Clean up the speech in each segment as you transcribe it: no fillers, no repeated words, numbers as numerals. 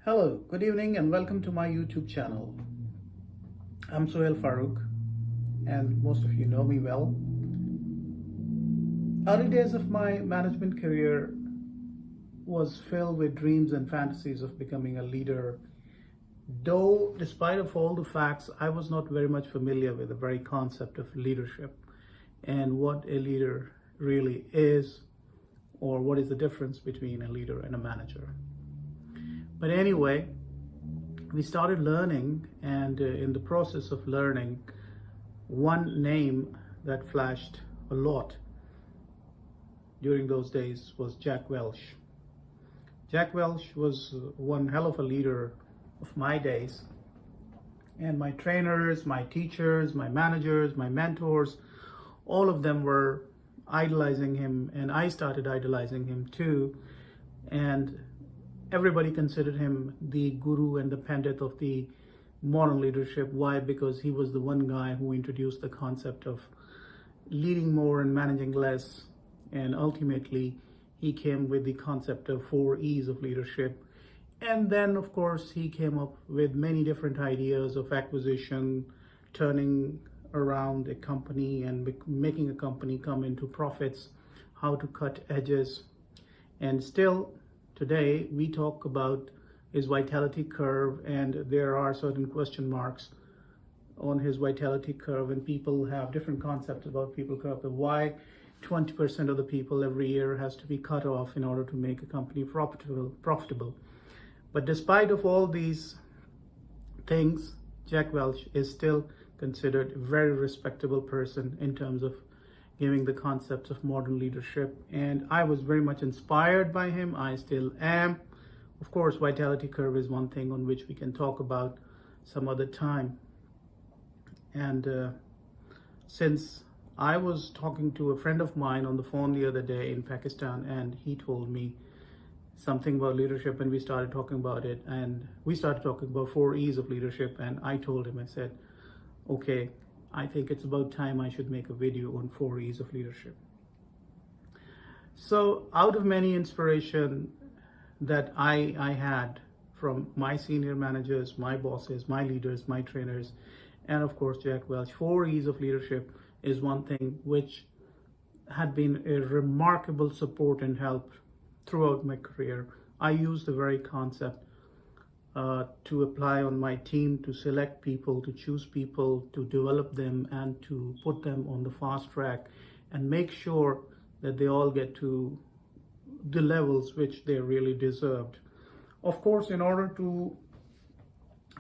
Hello, good evening, and welcome to my YouTube channel. I'm Sohail Farooq, and most of you know me well. Early days of my management career was filled with dreams and fantasies of becoming a leader. Though, despite of all the facts, I was not very much familiar with the very concept of leadership and what a leader really is, or what is the difference between a leader and a manager. But anyway, we started learning, and in the process of learning, one name that flashed a lot during those days was Jack Welch. Jack Welch was one hell of a leader of my days, and my trainers, my teachers, my managers, my mentors, all of them were idolizing him, and I started idolizing him too. And everybody considered him the guru and the pandit of the modern leadership. Why? Because he was the one guy who introduced the concept of leading more and managing less. And ultimately, he came with the concept of 4 E's of leadership. And then, of course, he came up with many different ideas of acquisition, turning around a company and making a company come into profits, how to cut edges. And still, today, we talk about his vitality curve, and there are certain question marks on his vitality curve, and people have different concepts about people curve, of why 20% of the people every year has to be cut off in order to make a company profitable. But despite of all these things, Jack Welch is still considered a very respectable person in terms of giving the concepts of modern leadership, and I was very much inspired by him. I still am. Of course, vitality curve is one thing on which we can talk about some other time. And since I was talking to a friend of mine on the phone the other day in Pakistan, and he told me something about leadership, and we started talking about it, and we started talking about 4 E's of leadership, and I told him, I said, okay, I think it's about time I should make a video on 4 E's of leadership. So out of many inspiration that I had from my senior managers, my bosses, my leaders, my trainers, and of course Jack Welch, 4 E's of leadership is one thing which had been a remarkable support and help throughout my career. I used the very concept to apply on my team, to select people, to choose people, to develop them, and to put them on the fast track and make sure that they all get to the levels which they really deserved. Of course, in order to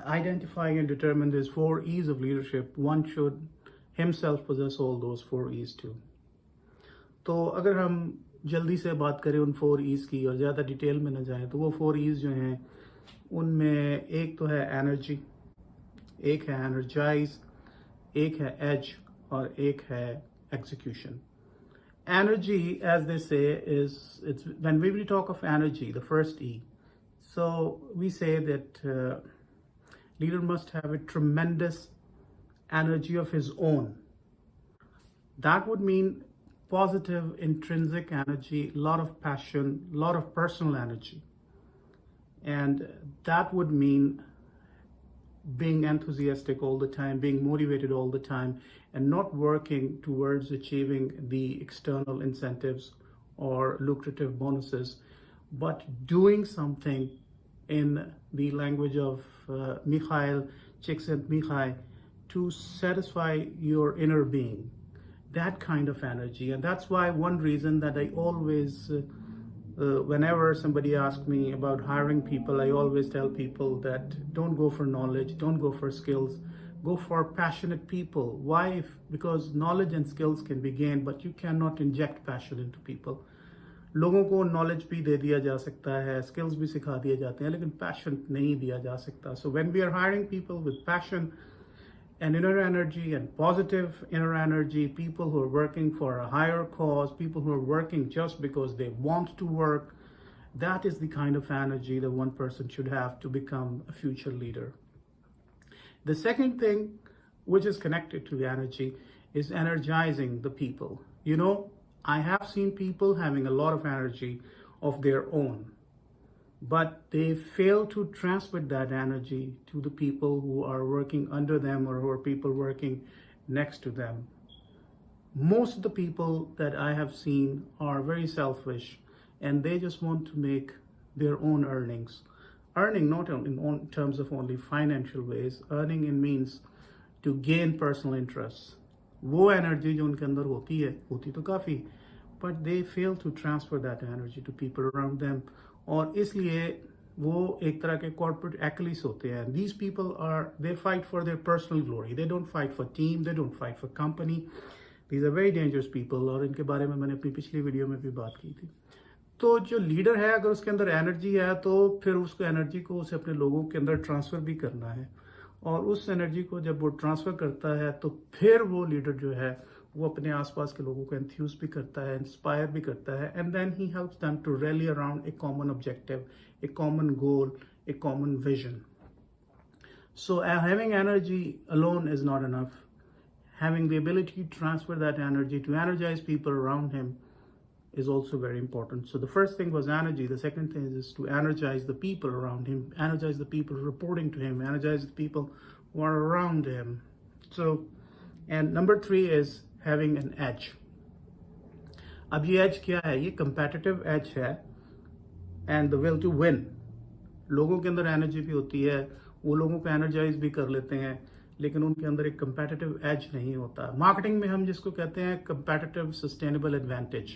identify and determine these 4 E's of leadership, one should himself possess all those 4 E's too. तो अगर हम जल्दी से बात करें उन 4 E's की और ज़्यादा डिटेल में न जाएं, तो वो 4 E's जो हैं उनमें एक तो है एनर्जी, एक है एनर्जाइज, एक है एज, और एक है execution. Energy, as they say, it's when we talk of energy, the first E. So we say that leader must have a tremendous energy of his own. That would mean positive intrinsic energy, a lot of passion, a lot of personal energy. And that would mean being enthusiastic all the time, being motivated all the time, and not working towards achieving the external incentives or lucrative bonuses, but doing something in the language of Mikhail Csikszentmihalyi to satisfy your inner being, that kind of energy. And that's why one reason that I always whenever somebody asks me about hiring people, I always tell people that don't go for knowledge, don't go for skills, go for passionate people. Why? Because knowledge and skills can be gained, but you cannot inject passion into people. लोगों को knowledge भी दे दिया जा सकता है, skills भी सिखा दिए जाते हैं, लेकिन passion नहीं दिया जा सकता. So when we are hiring people with passion and inner energy and positive inner energy, people who are working for a higher cause, people who are working just because they want to work, that is the kind of energy that one person should have to become a future leader. The second thing, which is connected to the energy, is energizing the people. You know, I have seen people having a lot of energy of their own, but they fail to transfer that energy to the people who are working under them or who are people working next to them. Most of the people that I have seen are very selfish and they just want to make their own earnings. Earning not in terms of only financial ways, earning in means to gain personal interests. वो energy जो उनके अंदर होती तो काफ़ी, but they fail to transfer that energy to people around them. और इसलिए वो एक तरह के corporate accolades होते हैं. These people they fight for their personal glory. They don't fight for team. They don't fight for company. These are very dangerous people. और इनके बारे में मैंने अपनी पिछली वीडियो में भी बात की थी. तो जो लीडर है अगर उसके अंदर एनर्जी है तो फिर उसको एनर्जी को उसे अपने लोगों के अंदर ट्रांसफर भी करना है, और उस एनर्जी को जब वो ट्रांसफर करता है तो फिर वो लीडर जो है वो अपने आसपास के लोगों को एंथ्यूज भी करता है, इंस्पायर भी करता है, and then he helps them to rally around a common objective, a common goal, a common vision. So having energy alone is not enough. Having the ability to transfer that energy to energize people around him is also very important. So the first thing was energy. The second thing is to energize the people around him, energize the people reporting to him, energize the people who are around him. So, and number 3 is having an edge. अब ये edge क्या है? ये competitive edge है and the will to win. लोगों के अंदर energy भी होती है, वो लोगों को energize भी कर लेते हैं, लेकिन उनके अंदर एक कंपेटिटिव एज नहीं होता. मार्केटिंग में हम जिसको कहते हैं कंपेटिटिव सस्टेनेबल एडवांटेज,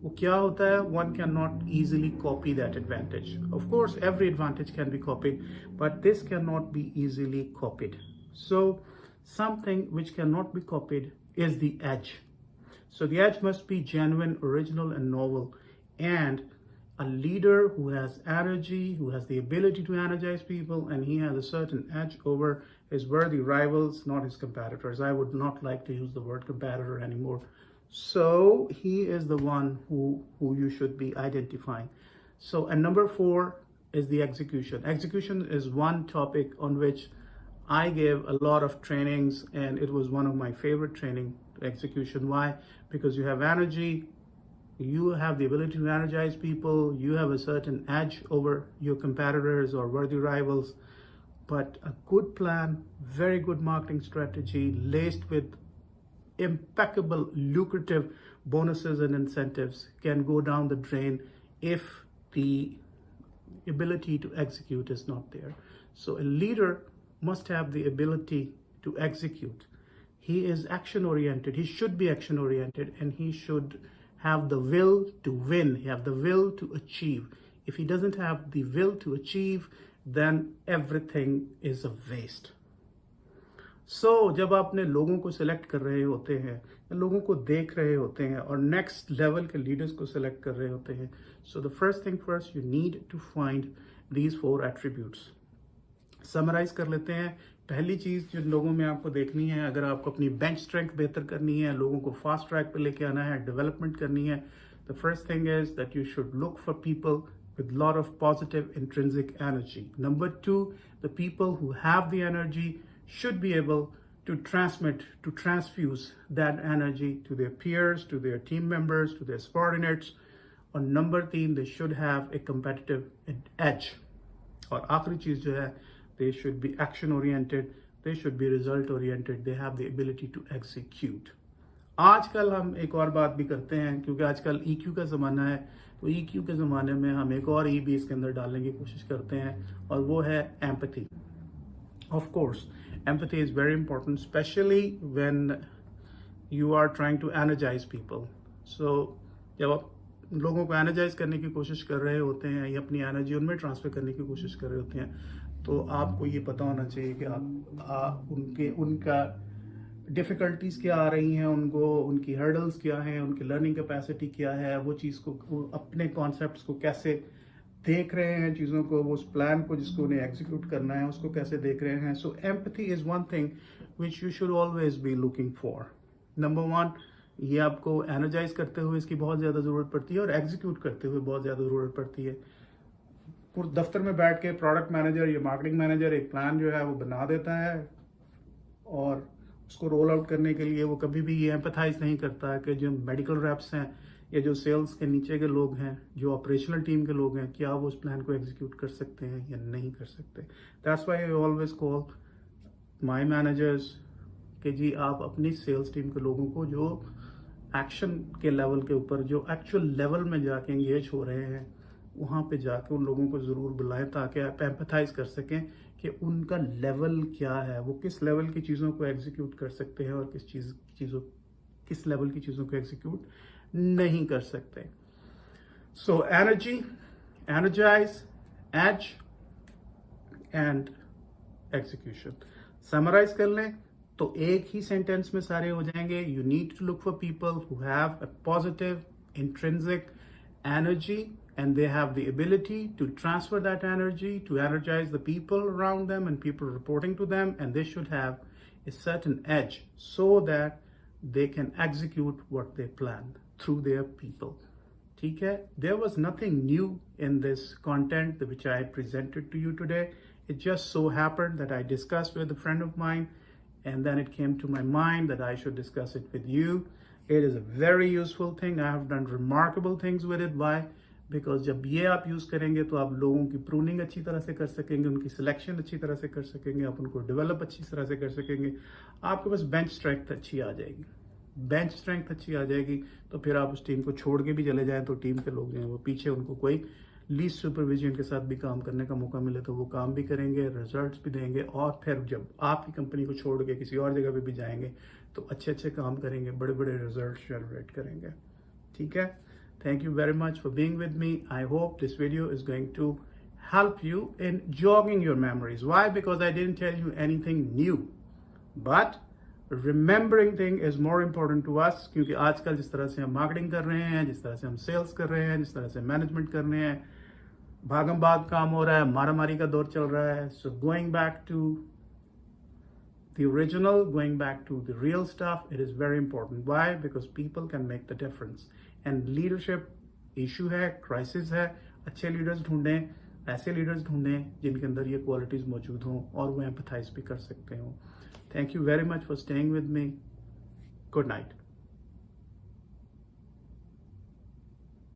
वो क्या होता है? One can not easily copy that advantage. Of course every advantage can be copied, but this can not be easily copied. So something which can not be copied is the edge. So the edge must be genuine, original, and novel. And a leader who has energy, who has the ability to energize people, and he has a certain edge over his worthy rivals, not his competitors. I would not like to use the word competitor anymore. So he is the one who you should be identifying. So, and number 4 is the execution. Execution is one topic on which I gave a lot of trainings, and it was one of my favorite training, execution. Why? Because you have energy, you have the ability to energize people, you have a certain edge over your competitors or worthy rivals, but a good plan, very good marketing strategy laced with impeccable lucrative bonuses and incentives can go down the drain if the ability to execute is not there. So a leader must have the ability to execute. He is action oriented, he should be action oriented, and he should have the will to win, have the will to achieve. If he doesn't have the will to achieve, then everything is a waste. So जब आप अपने लोगों को select कर रहे होते हैं, लोगों को देख रहे होते हैं और नेक्स्ट लेवल के लीडर्स को सिलेक्ट कर रहे होते हैं, so the first thing first you need to find these 4 attributes. Summarise कर लेते हैं. पहली चीज़ जिन लोगों में आपको देखनी है, अगर आपको अपनी बेंच स्ट्रेंथ बेहतर करनी है, लोगों को फास्ट ट्रैक पे लेके आना है, डेवलपमेंट करनी है, the first thing is that you should look for people with lot of positive intrinsic energy. Number 2, the people who have the energy should be able to transfuse that energy to their peers, to their team members, to their subordinates. Or number 3, they should have a competitive edge. और आखिरी चीज़ जो है, they should be action oriented, they should be result oriented, they have the ability to execute. आजकल हम एक और बात भी करते हैं, क्योंकि आजकल EQ का ज़माना है, तो EQ के ज़माने में हम एक और E भी इसके अंदर डालने की कोशिश करते हैं, और वो है empathy. Of course, empathy is very important, especially when you are trying to energize people. So, जब आप लोगों को एनर्जाइज करने की कोशिश कर रहे होते हैं या अपनी एनर्जी उनमें ट्रांसफर करने की कोशिश कर रहे होते हैं, तो आपको ये पता होना चाहिए कि आप उनका डिफ़िकल्टीज़ क्या आ रही हैं, उनको उनकी हर्डल्स क्या हैं, उनकी लर्निंग कैपेसिटी क्या है, वो चीज़ को अपने कॉन्सेप्ट्स को कैसे देख रहे हैं, चीज़ों को, वो उस प्लान को जिसको उन्हें एग्जीक्यूट करना है उसको कैसे देख रहे हैं. So empathy is one thing which you should always be looking for. Number 1, ये आपको एनर्जाइज करते हुए इसकी बहुत ज़्यादा ज़रूरत पड़ती है और एग्जीक्यूट करते हुए बहुत ज़्यादा ज़रूरत पड़ती है. दफ्तर में बैठ के प्रोडक्ट मैनेजर या मार्केटिंग मैनेजर एक प्लान जो है वो बना देता है और उसको रोल आउट करने के लिए वो कभी भी ये एम्पैथाइज नहीं करता है कि जो मेडिकल रेप्स हैं या जो सेल्स के नीचे के लोग हैं, जो ऑपरेशनल टीम के लोग हैं, क्या वो उस प्लान को एग्जीक्यूट कर सकते हैं या नहीं कर सकते। That's why I always call my managers कि जी आप अपनी सेल्स टीम के लोगों को जो एक्शन के लेवल के ऊपर, जो एक्चुअल लेवल में जाके एंगेज हो रहे हैं, वहाँ पे जाके उन लोगों को ज़रूर बुलाएं ताकि आप एम्पैथाइज कर सकें कि उनका लेवल क्या है, वो किस लेवल की चीज़ों को एग्जीक्यूट कर सकते हैं और किस लेवल की चीज़ों को एग्जीक्यूट नहीं कर सकते। So energy, energize, edge and execution summarize कर लें तो एक ही सेंटेंस में सारे हो जाएंगे। You need to look for people who have a positive intrinsic energy and they have the ability to transfer that energy to energize the people around them and people reporting to them, and they should have a certain edge so that they can execute what they plan through their people. ठीक है, there was nothing new in this content which I presented to you today. It just so happened that I discussed with a friend of mine and then it came to my mind that I should discuss it with you. It is a very useful thing. I have done remarkable things with it. Why? Because जब ये आप use करेंगे तो आप लोगों की pruning अच्छी तरह से कर सकेंगे, उनकी सिलेक्शन अच्छी तरह से कर सकेंगे, आप उनको डेवलप अच्छी तरह से कर सकेंगे, आपके पास बेंच स्ट्रेंथ अच्छी आ जाएगी। बेंच स्ट्रेंथ अच्छी आ जाएगी तो फिर आप उस टीम को छोड़ के भी चले जाएं तो टीम के लोग जो हैं वो पीछे, उनको कोई लीस्ट सुपरविजन के साथ भी काम करने का मौका मिले तो वो काम भी करेंगे, रिजल्ट्स भी देंगे, और फिर जब आपकी कंपनी को छोड़ के किसी और जगह पे भी जाएंगे तो अच्छे अच्छे काम करेंगे, बड़े बड़े रिजल्ट्स जनरेट करेंगे। ठीक है, thank you very much for being with me. I hope this video is going to help you in jogging your memories. Why? Because I didn't tell you anything new, but remembering thing is more important to us, क्योंकि आजकल जिस तरह से हम marketing कर रहे हैं, जिस तरह से हम सेल्स कर रहे हैं, जिस तरह से मैनेजमेंट कर रहे हैं, भागम भाग काम हो रहा है, मारामारी का दौर चल रहा है। So going back to the original, going back to the real stuff, it is very important. Why? Because people can make the difference. And leadership issue है, crisis है, अच्छे लीडर्स ढूंढें, ऐसे लीडर्स ढूंढें जिनके अंदर ये क्वालिटीज मौजूद हों और वो एम्पैथाइज भी कर सकते हों। Thank you very much for staying with me. Good night.